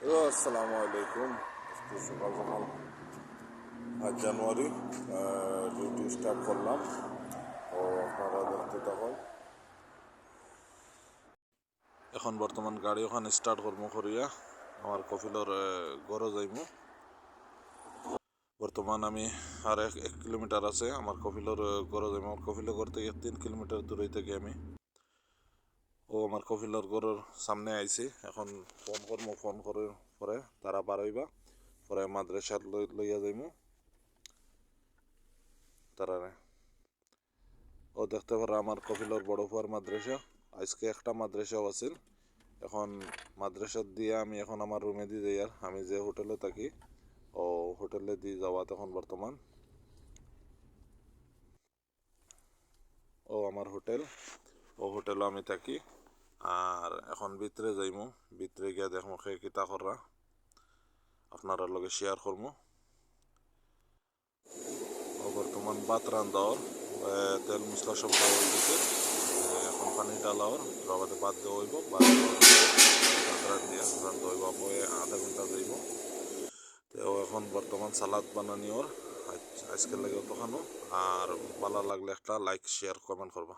আসসালামু আলাইকুম। আজকে সকাল সকাল 5 জানুয়ারি ডিউটি স্টার্ট করলাম। ও আপনারা দেখতে থাকুন। এখন বর্তমান গাড়ি ওখানে স্টার্ট করবো করিয়া আমার কফিলর গড়ে যাইমু। বর্তমান আমি আর 1 কিলোমিটার আছে আমার কফিলর গড়ে যাইমু। আমার কফিলর গড় থেকে 3 কিলোমিটার দূরে থেকে আমি আমার কফিলর গড়ের সামনে আইছি। এখন ফোন করবো, ফোন করে পরে তারা বারইবা পরে মাদ্রাসার লইয়া যাইমু তারারে। দেখতে পারো আমার কফিলর বড় ফুয়ার মাদ্রাসা। আজকে একটা মাদ্রাসাও আছিল। এখন মাদ্রাসা দিয়ে আমি এখন আমার রুমে দিয়ে যাই। আর আমি যে হোটেলে থাকি হোটেলে দিয়ে যাওয়া তখন বর্তমান আমার হোটেল হোটেলে আমি থাকি। আর এখন ভিতরে যাইমু, ভিতরে গিয়া দেখমু খে কিতা করা আপনারা লগে শেয়ার করমু। বর্তমান ভাত রান্দাওর তেল মশলা সব দেওয়া হয়ে গেছে। এখন পানি ডালাওর বাবাতে ভাত দেওয়া হইব। ভাত দিয়ে রান্ধা হইব আধা ঘন্টা যাইব। তো এখন বর্তমান সালাদ বানানি ওর আজকের লাগে তখনও। আর ভালো লাগলে একটা লাইক শেয়ার কমেন্ট করবা।